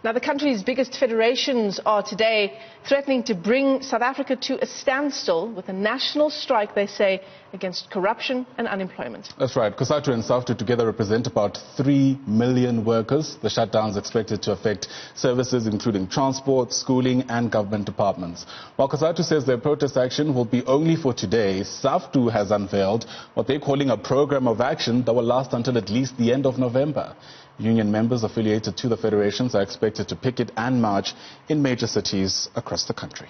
Now, the country's biggest federations are today threatening to bring South Africa to a standstill with a national strike, they say, against corruption and unemployment. That's right. Cosatu and SAFTU together represent about 3 million workers. The shutdown is expected to affect services including transport, schooling and government departments. While Cosatu says their protest action will be only for today, SAFTU has unveiled what they're calling a program of action that will last until at least the end of November. Union members affiliated to the federations are expected to picket and march in major cities across the country.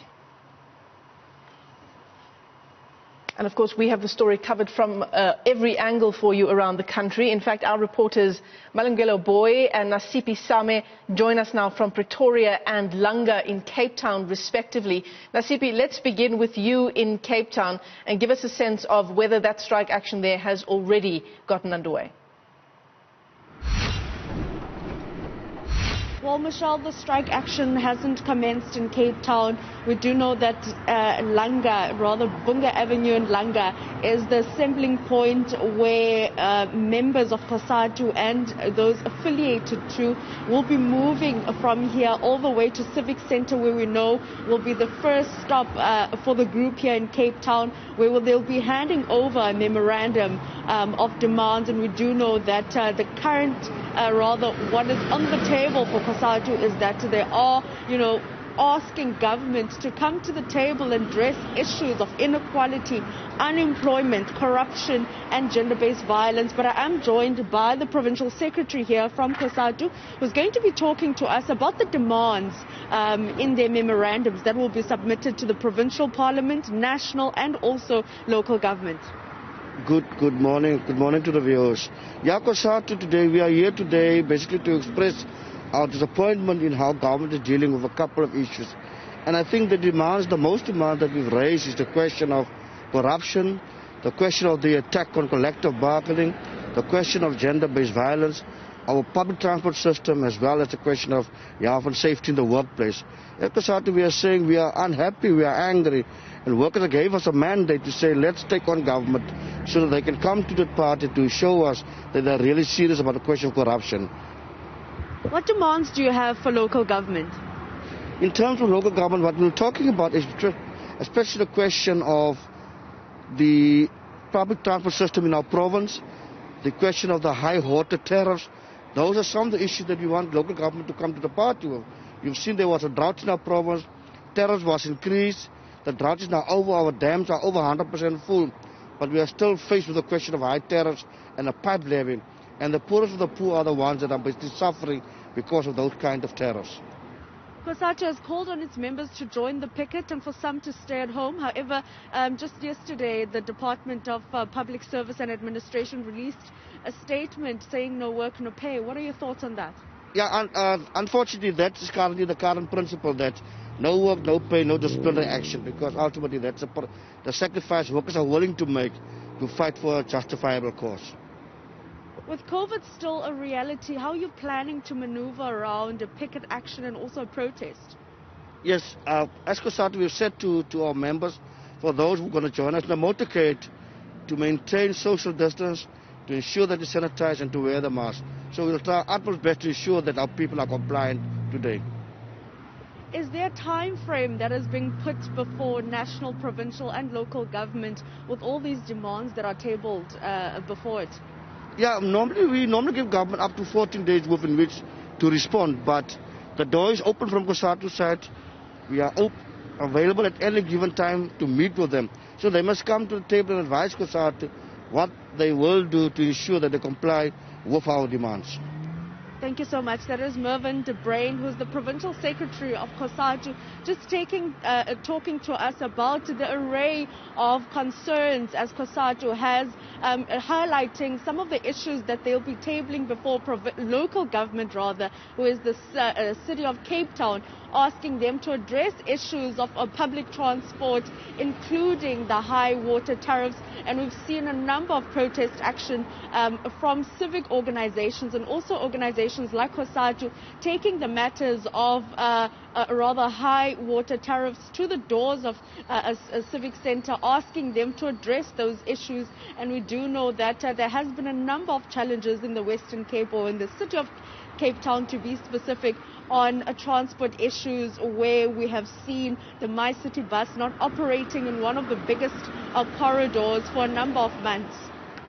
And of course, we have the story covered from every angle for you around the country. In fact, our reporters Malvern Boy and Nasiphi Same join us now from Pretoria and Langa in Cape Town, respectively. Nasiphi, let's begin with you in Cape Town and give us a sense of whether that strike action there has already gotten underway. Well, Michelle, the strike action hasn't commenced in Cape Town. We do know that Langa, rather Bunga Avenue in Langa, is the assembling point where members of Cosatu and those affiliated to will be moving from here all the way to Civic Centre, where we know will be the first stop for the group here in Cape Town, where they'll be handing over a memorandum of demands. And we do know that the current, rather what is on the table for Cosatu is that they are, asking government to come to the table and address issues of inequality, unemployment, corruption and gender-based violence. But I am joined by the provincial secretary here from Cosatu, who's going to be talking to us about the demands in their memorandums that will be submitted to the provincial parliament, national and also local government. Good morning to the viewers. Cosatu today, we are here today basically to express our disappointment in how government is dealing with a couple of issues. And I think the most demand that we've raised is the question of corruption, the question of the attack on collective bargaining, the question of gender-based violence, our public transport system, as well as the question of safety in the workplace. At Cosatu, we are saying we are unhappy, we are angry, and workers gave us a mandate to say let's take on government so that they can come to the party to show us that they're really serious about the question of corruption. What demands do you have for local government? In terms of local government, what we're talking about is especially the question of the public transport system in our province, the question of the high water tariffs. Those are some of the issues that we want local government to come to the party with. You've seen there was a drought in our province, tariffs was increased, the drought is now over, our dams are over 100% full, but we are still faced with the question of high tariffs and a pipe levy. And the poorest of the poor are the ones that are basically suffering because of those kind of tariffs. Cosatu has called on its members to join the picket and for some to stay at home. However, just yesterday, the Department of Public Service and Administration released a statement saying no work, no pay. What are your thoughts on that? Unfortunately, that is currently the current principle, that no work, no pay, no disciplinary action, because ultimately that's the sacrifice workers are willing to make to fight for a justifiable cause. With COVID still a reality, how are you planning to maneuver around a picket action and also a protest? Yes, as Cosatu, we've said to our members, for those who are going to join us in the motorcade, to maintain social distance, to ensure that they sanitize and to wear the mask. So we'll try our utmost best to ensure that our people are compliant today. Is there a time frame that is being put before national, provincial and local government with all these demands that are tabled before it? Yeah, we normally give government up to 14 days within which to respond, but the door is open from Cosatu's side. We are available at any given time to meet with them. So they must come to the table and advise Cosatu what they will do to ensure that they comply with our demands. Thank you so much. That is Malvern De Bruyn, who's the provincial secretary of Cosatu, just talking to us about the array of concerns as Cosatu has, highlighting some of the issues that they'll be tabling before local government, who is the city of Cape Town, asking them to address issues of public transport, including the high water tariffs. And we've seen a number of protest action from civic organizations and also organizations like Cosatu taking the matters of rather high water tariffs to the doors of a civic centre, asking them to address those issues. And we do know that there has been a number of challenges in the Western Cape, or in the city of Cape Town to be specific, on transport issues where we have seen the My City bus not operating in one of the biggest corridors for a number of months.